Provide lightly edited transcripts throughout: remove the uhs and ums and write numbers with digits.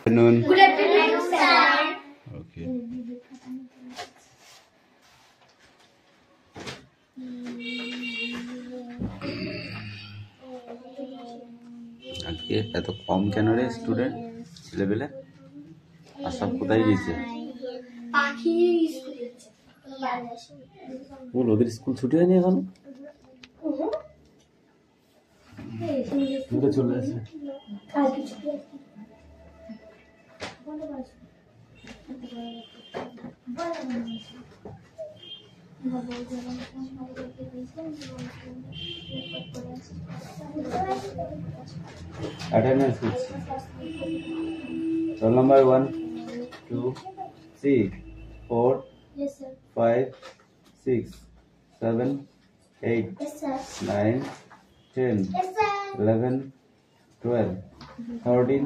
afternoon. Good afternoon, sir. Okay. আজকে এত কম কেন রে স্টুডেন্ট ছেলেবেলে? আর সব কোথায় গিয়েছে? পাখি স্কুলে বল, ওদের স্কুল ছুটি হয়নি এখন? চলে আসে। Attendance hits. Roll number 1, 2, 3, 4, Yes, sir. 5, 6, 7, 8, Yes, sir. 9, 10, Yes, sir. 11, 12, 13,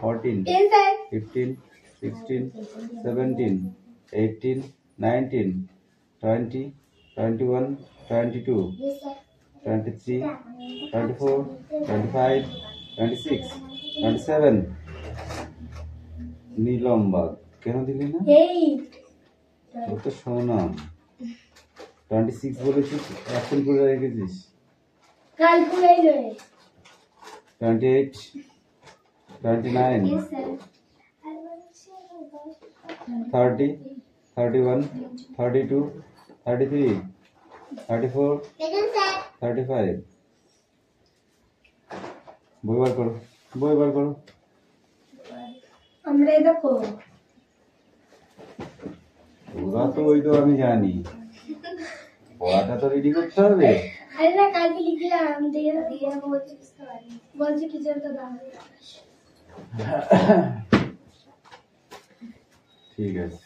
14, Yes, sir. 15, 16, 17, 18, 19, 20, 21, 22, Yes, sir. 23, 24, 25, 26, 27. নীলমবাগ কেন দিলি না? ও তো সোনাম। 26 বলেছিস, এখন করে রেখেছিস। কাল পুরাই রয়ে 28, 29, Yes, sir. 30, 31, 32, 33, 34, Second, sir. 35. বই বার করো, বই বার করো। আমরা দেখো ওরা তো ওই তো আমি জানি, পড়াটা তো রেডি করতে হবে। আরে না, কালকে লিখলাম দিয়ে বলছি টিচার তো দাও। ঠিক আছে,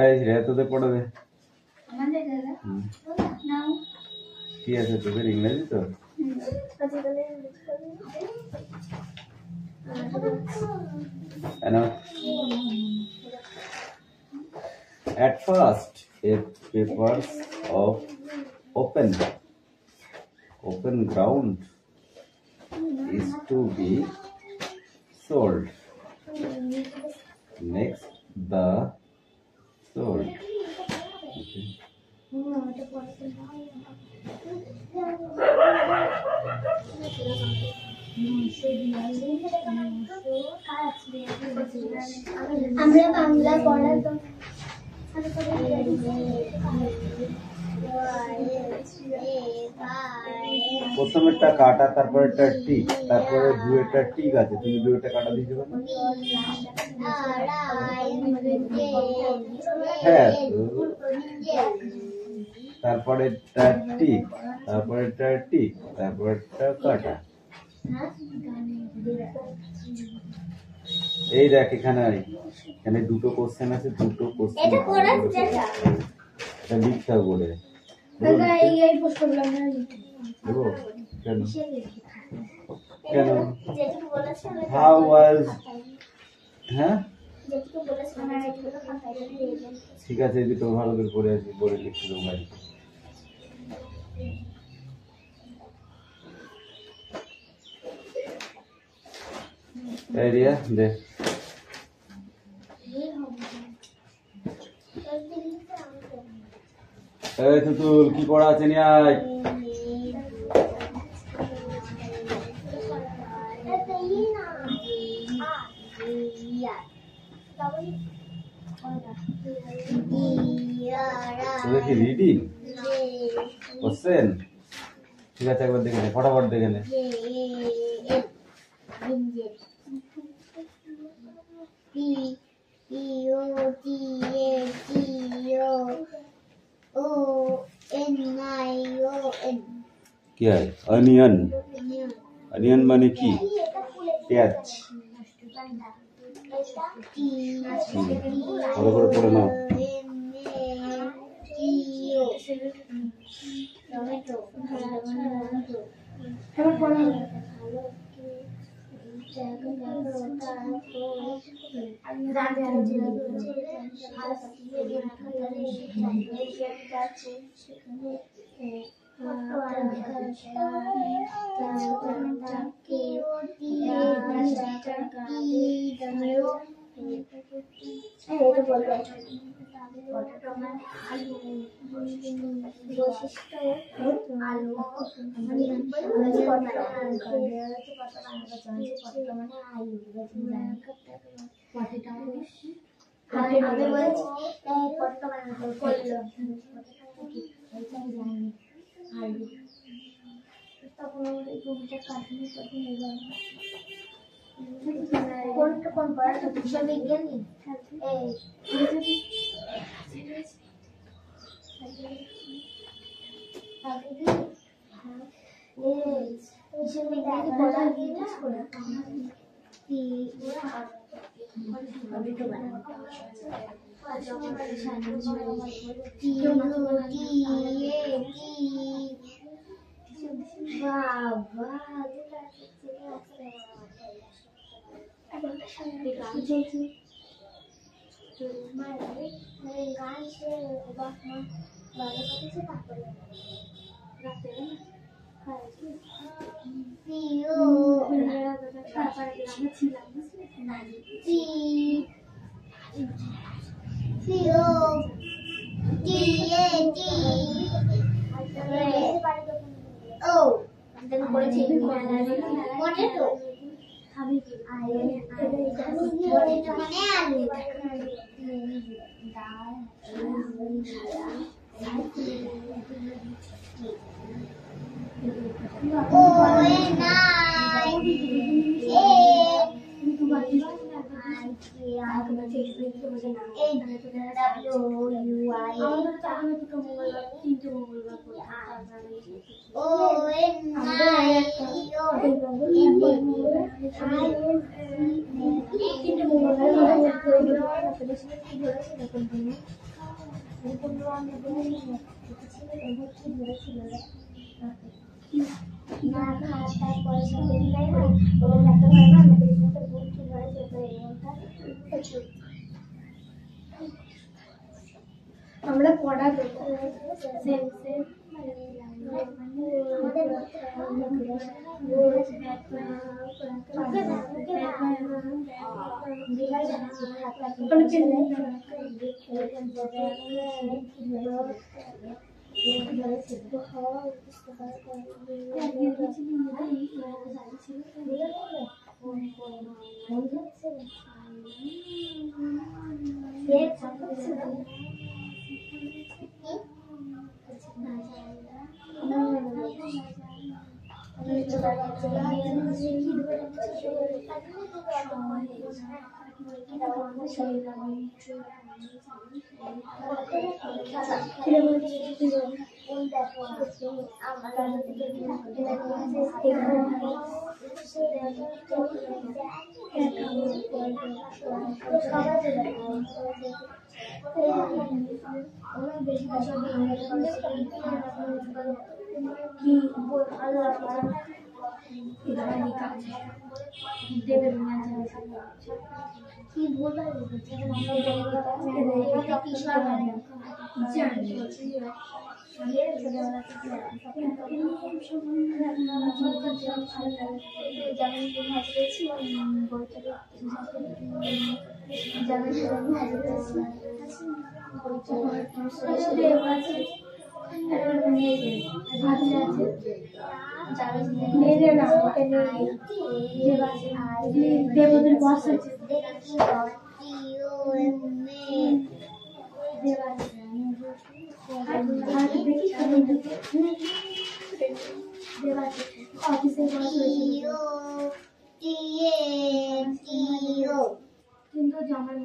এই রেতোতে পড়াবে। আমাদের দাদা নাও কি আছে তোদের ইংরেজি তো? At first, a papers of open ground is to be sold. Next, the sold. Okay. আমরা বাংলা পড়া তো প্রথমেরটা কাটা, তারপরেরটা টিক, তারপরে দুয়েরটা টিক আছে, তুমি দুয়েরটা কাটা দিতে পারো। হ্যাঁ, তারপরেরটা টিক, তারপরেরটা টিক, তারপরেরটা কাটা। এই দেখ এখানে দুটো কোশ্চেন আছে, দুটো কোশ্চেন এটা লিখতে হবে বলে। এই প্রশ্নগুলো আমরা লিখি কেন কেন হাউ ওয়াজ, হ্যাঁ ঠিক আছে, এই দুটো ভালো করে পড়ে আসি, পড়ে লিখতে দেবো বাড়িতে। এই রিয়া দে। এই তুতুল কি পড়া আছে নি আয়। তোদের কি রিডিং কোশ্চেন? ঠিক আছে, একবার দেখে নে, ফটাফট দেখে নে। কি হয়? অনিয়ন। অনিয়ন মানে কি? পেঁয়াজ। ভালো করে পড়ে নাও। আলু কোন পড়াটা বিষয় বিজ্ঞানী আমরা পড়া দেবো দেবদের বস আছে কিন্তু জামার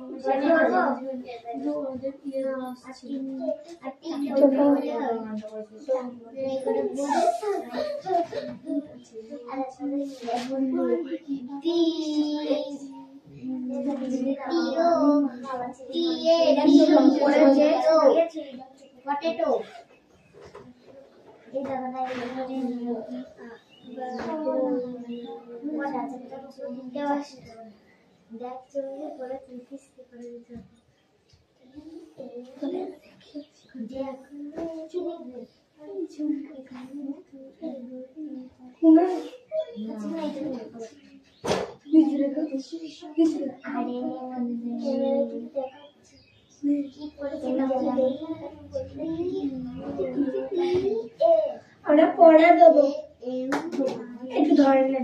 অর্ডার দেবো একটু ধরে না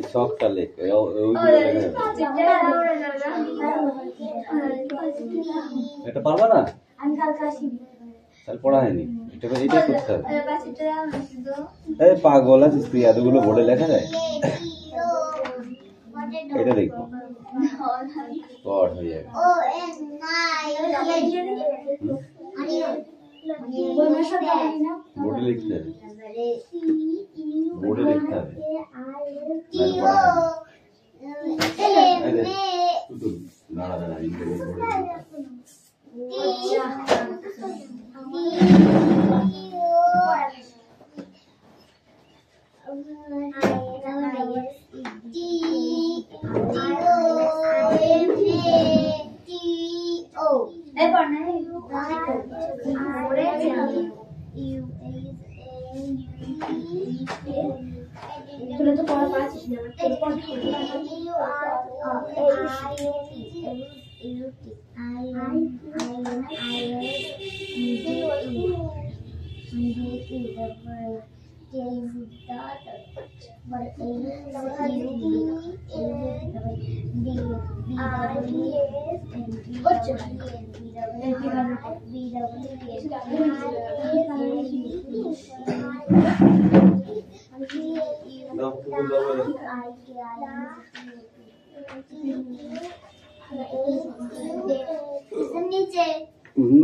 শখটা লেখে এটা পারবা না তাহলে পড়া হয়নি এটা করতে হবে এই পাগল আছিস তুই এতগুলো বোর্ডে লেখা যায় এটা দেখবো স্পট হয়ে যাবে বোর্ডে লিখতে হবে বোর্ডে লিখতে হবে দাঁড়া দাঁড়া তোরা তো পড়া পাচ্ছিস না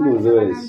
বুঝতে পেরেছি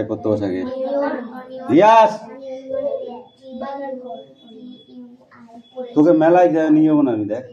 কত বছর আগে রিয়াজ তোকে মেলায় নিয়ে যাবো না আমি দেখ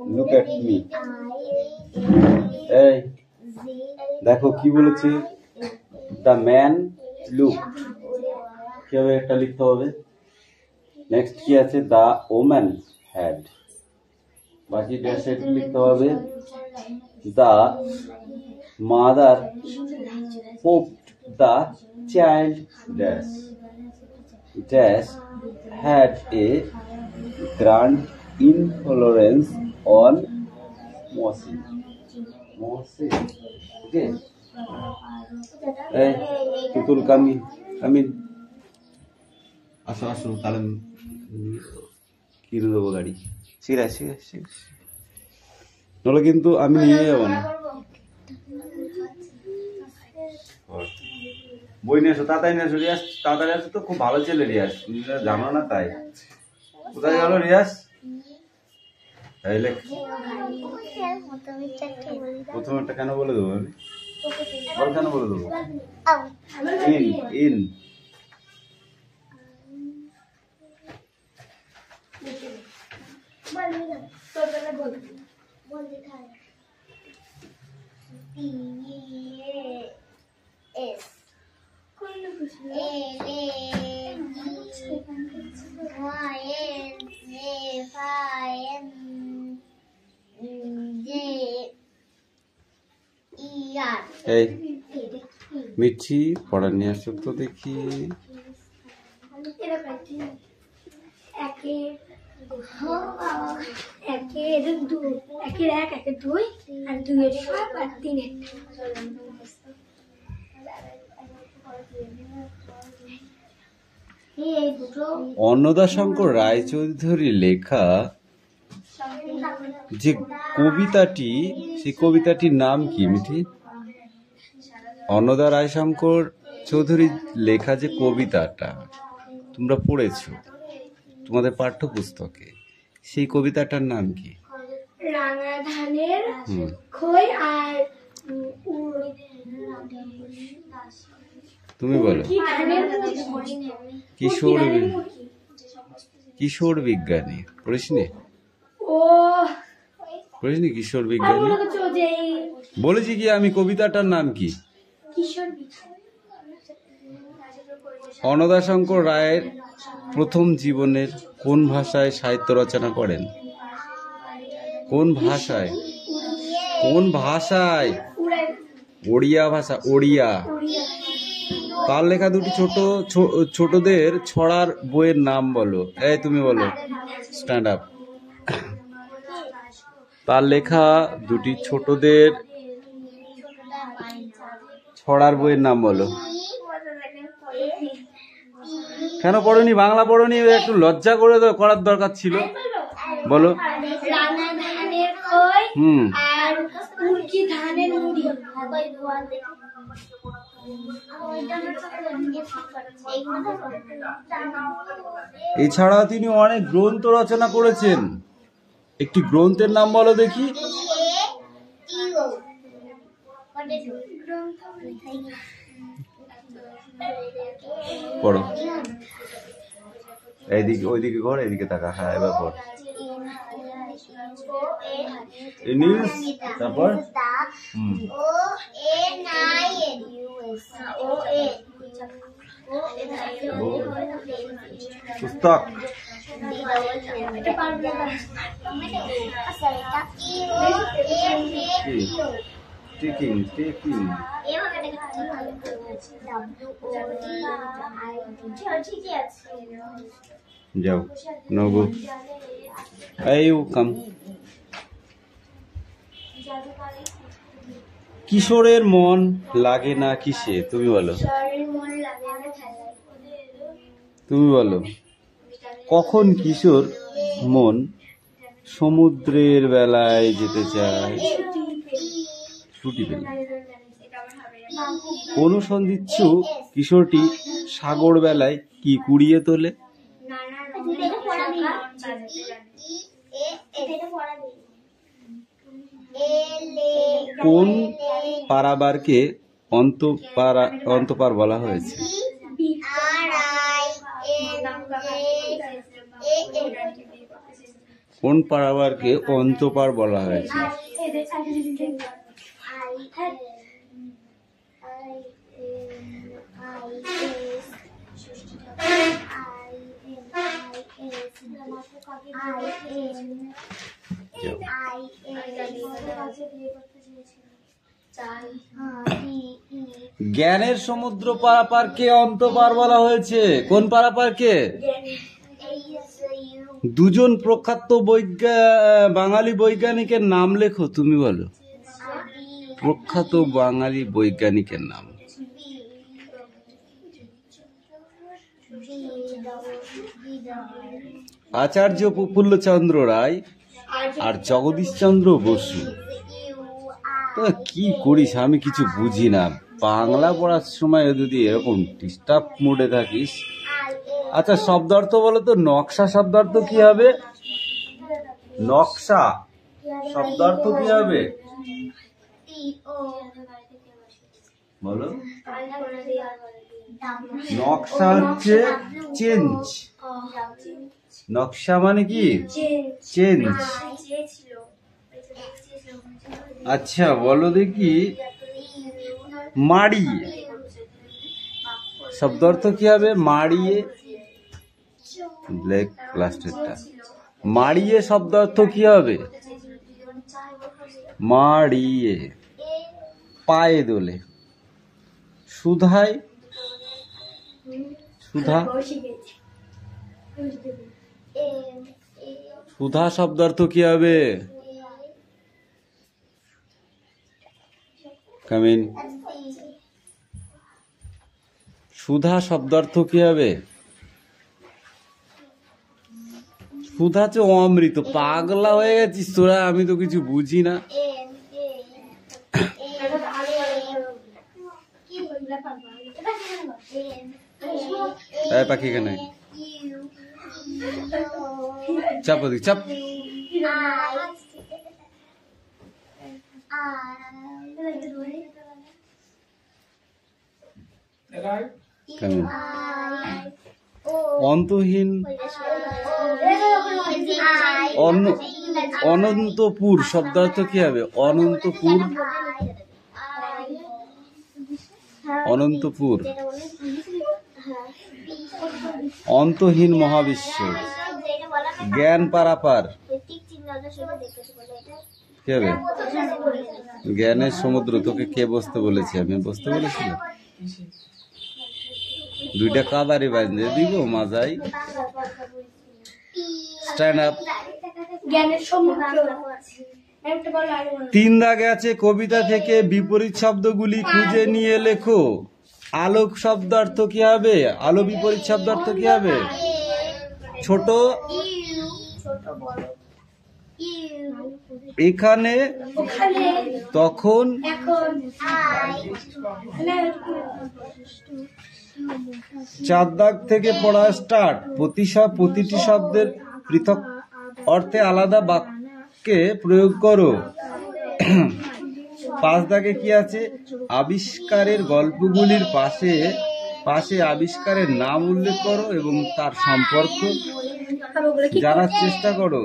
Look at me. এই দেখো কি বলেছে দ্য ম্যান লুক কিভাবে একটা লিখতে হবে নেক্সট কি আছে দ্য ওম্যান হ্যাড বাকিটা সেটা লিখতে হবে the mother popped the child dash dash had a grand influence on Mosi. Mosi. Okay. Hey, Tutul kami. আসো তাহলে কিনে দেবো গাড়ি। ঠিক আছে নাহলে কিন্তু আমি নিয়ে যাবো না। বই নিয়ে এসো, তাড়াতাড়ি নিয়ে এসো। রিয়াজ তাড়াতাড়ি আসো তো, খুব ভালো ছেলে রিয়াজ, জানো না তাই। কোথায় গেল রিয়াজ? প্রথমটা কেন বলে দেবো আমি? বল কেন বলে দেবো? ইন এই মিঠি পড়া নিয়ে আসো তো দেখি। অন্নদাশঙ্কর রায়চৌধুরী লেখা যে কবিতাটি, সেই কবিতাটির নাম কি মিঠি? অন্নদা রায়শঙ্কর চৌধুরীর লেখা যে কবিতাটা তোমরা পড়েছো তোমাদের পাঠ্যপুস্তকে, সেই কবিতাটার নাম কি? রাঙা ধানের খই আর তুমি বলো। কিশোর বিজ্ঞানী পড়িসনি? পড়িসনি কিশোর বিজ্ঞানী? বলেছি কি আমি কবিতাটার নাম কি? অন্নদাশঙ্কর রায়ের প্রথম জীবনের কোন ভাষায় সাহিত্য রচনা করেন? কোন ভাষায়? কোন ভাষায়? ওড়িয়া ভাষা, ওড়িয়া। তার লেখা দুটি ছোটদের ছড়ার বইয়ের নাম বলো। এই তুমি বলো, স্ট্যান্ড আপ। তার লেখা দুটি ছোটদের ছড়ার বইয়ের নাম বলো। কেন পড়োনি? বাংলা পড়োনি? একটু লজ্জা করে করার দরকার ছিল। বলো। এছাড়াও তিনি অনেক গ্রন্থ রচনা করেছেন। একটি গ্রন্থের নাম বলো দেখি। পড়ো। এইদিকে, ওইদিকে ঘর, এইদিকে তাকা। হ্যাঁ, এবার পড়। তারপর পুস্তক। যাও নগো, এই কাম। কিশোরের মন লাগে না কিসে? তুমি বলো। তুমি বলো। কখন কিশোর মন সমুদ্রের বেলায় যেতে চায়? ছুটি পেলে। অনুসন্ধিৎসু কিশোরটি সাগর বেলায় কি কুড়িয়ে তোলে? কোন পারাবারকে অন্তপার বলা হয়েছে? কোন পারাবারকে অন্তপার বলা হয়েছে? জ্ঞানের সমুদ্র পারাপারকে অন্তপার বলা হয়েছে। কোন পারাপারকে? দুজন প্রখ্যাত বাঙালি বৈজ্ঞানিকের নাম লেখো। তুমি বলো প্রখ্যাত বাঙালি বৈজ্ঞানিকের নাম। আচার্য প্রফুল্লচন্দ্র রায় আর জগদীশচন্দ্র বসু। তো কি করিস, আমি কিছু বুঝি না। বাংলা পড়ার সময় যদি এরকম ডিস্টার্ব মোডে থাকিস। আচ্ছা, শব্দার্থ বলো তো। নকশা শব্দার্থ কি হবে? নকশা শব্দার্থ কি হবে বলো? নকশা হচ্ছে চেঞ্জ। নকশা মানে কি? চেঞ্জ। আচ্ছা বলো দেখি, মাড়িয়ে শব্দার্থ কি হবে? মাড়িয়ে। ব্ল্যাক প্লাস্টিকটা। মাড়িয়ে শব্দার্থ কি হবে? মাড়িয়ে। পায়ে দোলে। সুধায়। সুধা। সুধা শব্দার্থ কি হবে? কামিন। সুধা শব্দার্থ কি হবে? সুধা হচ্ছে অমৃত। পাগলা হয়ে গেছিস তোরা, আমি তো কিছু বুঝি না। পাখি কেন চাপ ওদিকে চাপ। অন্তহীন। অনন্তপুর শব্দার্থ কি হবে? অনন্তপুর। অনন্তপুর। অন্তহীন মহাবিশ্ব। জ্ঞান পারাপার কি হবে? জ্ঞানের সমুদ্র। তোকে কে বসতে বলেছে? আমি বসতে বলেছিলাম? দুইটা কাবারি বাঁধে দিব মাজাই। Stand up. তিন দাগে আছে। কবিতা থেকে বিপরীত শব্দগুলি খুঁজে নিয়ে লেখো। আলোক শব্দার্থ কি হবে? আলো বিপরীত শব্দার্থ কি হবে? ছোট। এখানে, তখন, চার দাগ থেকে পড়া স্টার্ট। প্রতিটি শব্দের পৃথক অর্থে আলাদা বাক্যে প্রয়োগ করো। পাঁচ দাগে কি আছে? আবিষ্কারের গল্পগুলির পাশে আবিষ্কারের নাম উল্লেখ করো এবং তার সম্পর্ক জানার চেষ্টা করো।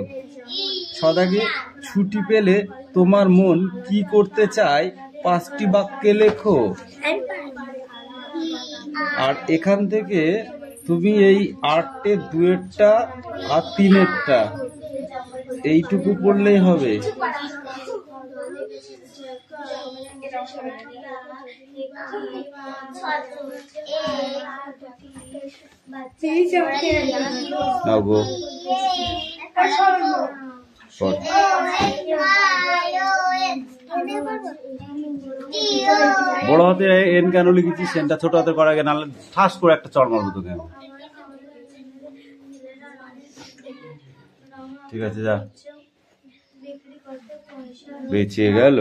ছদাগে ছুটি পেলে তোমার মন কি করতে চায় 5টি বাক্যে লেখো। আর এখান থেকে তুমি এই 8-এর 2-এরটা আর 3-এরটা এইটুকু পড়লেই হবে। নাও গো। বড় হাতে এন কেন লিখেছি? সেনটা ছোট হাতে করা আগে, নাহলে ঠাস করে একটা চড় মারবো তোকে। ঠিক আছে, যা। বেঁচে গেল।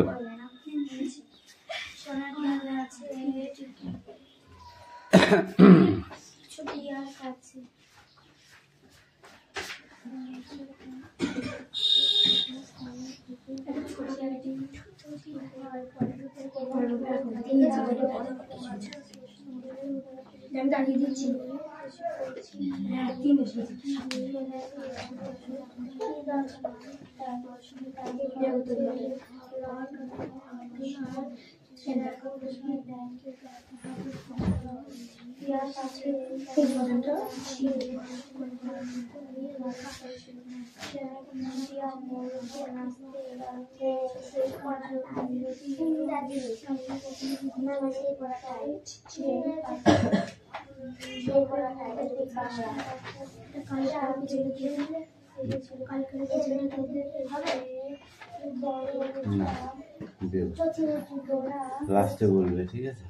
লাস্টে বলবে, ঠিক আছে?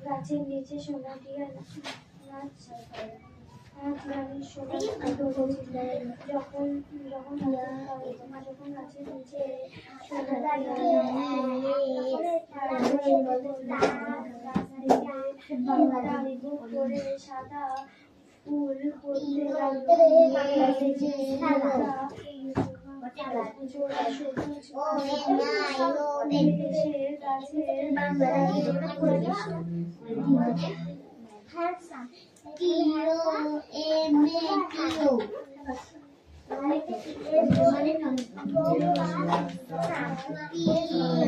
গাছের নিচে সোনা দিয়ে যখন যখন গাছের নিচে সাদা ফুল পড়তে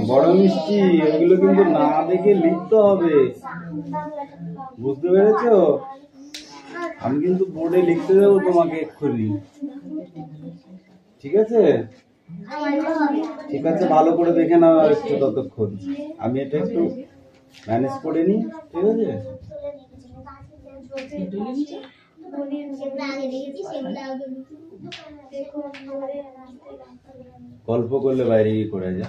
বড় মিষ্টি, এগুলো কিন্তু না দেখে লিখতে হবে, বুঝতে পেরেছো? আমি কিন্তু বোর্ডে লিখতে দেবো তোমাকে এক্ষুনি, ঠিক আছে? ঠিক আছে, ভালো করে দেখে নাও একটু ততক্ষণ, আমি এটা একটু ম্যানেজ করে নিই, ঠিক আছে? গল্প করলে বাইরে গিয়ে করে যা।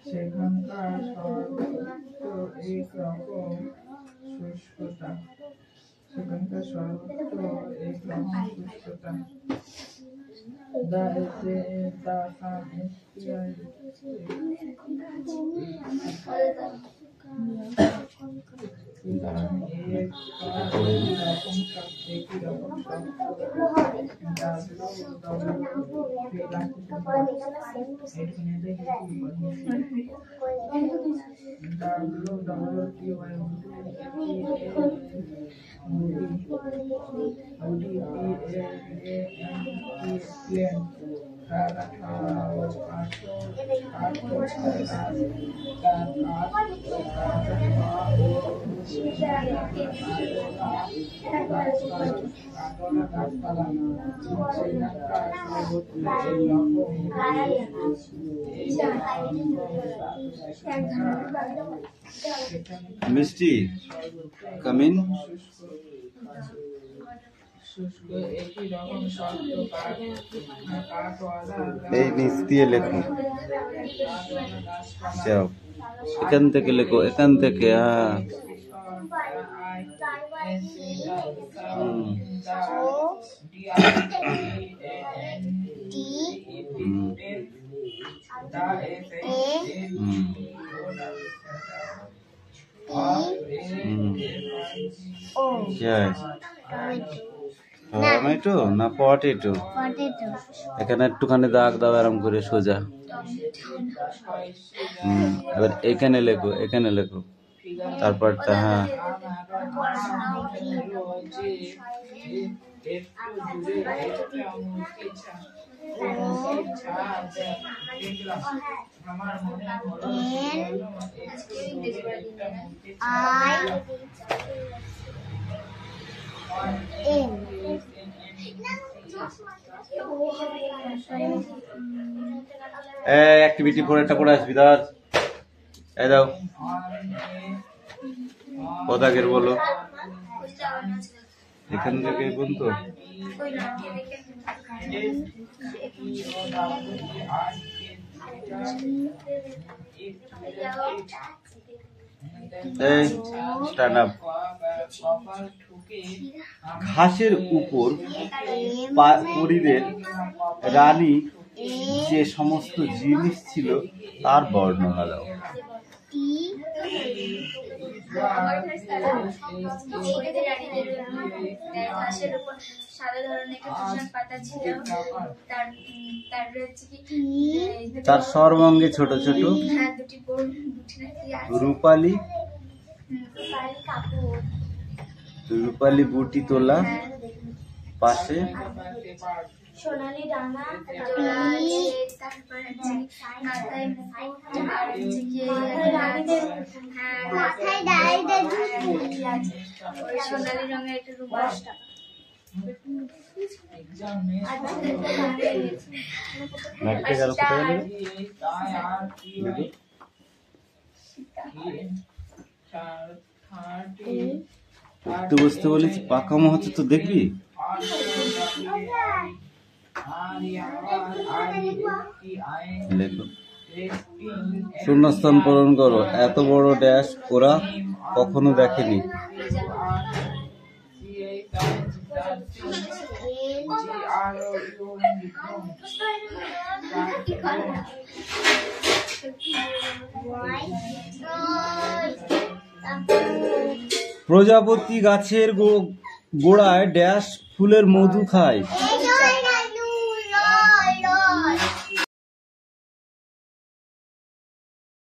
সেখানকার সর্বত্র একরকম শুষ্কতা, সেখানকার সর্বত্র একরকম শুষ্কতা। মিষ্টি, কাম ইন। এই নিচ দিয়ে লেখো, যাও এখান থেকে লেখো, এখান থেকে। টমেটো না পটেটো? এখানে একটুখানি দাগ দাও আরাম করে সোজা। এবার এখানে লেখো, এখানে লেখো তারপরটা। হ্যাঁ, অ্যাক্টিভিটি 4 করে আসবি ধর। এই দাও পদাকের বলো, এখান থেকে বলুন তো। এই স্ট্যান্ড আপ। ঘাসের উপর পরিদের রানী যে সমস্ত জিনিস ছিল তার বর্ণনা দাও। তার সর্বাঙ্গে ছোট ছোট রূপালী রূপালী বুটি তোলা, পাশে সোনালি ডানা, সোনালি রঙের একটা রূপাস টাকা। উঠতে বসতে বলেছি, পাকামো হাতে তো দেখবি। লেখো, শূন্যস্থান পূরণ করো। এত বড় ড্যাশ ওরা কখনো দেখেনি। প্রজাপতি গাছের গোড়ায় ড্যাশ ফুলের মধু খায়।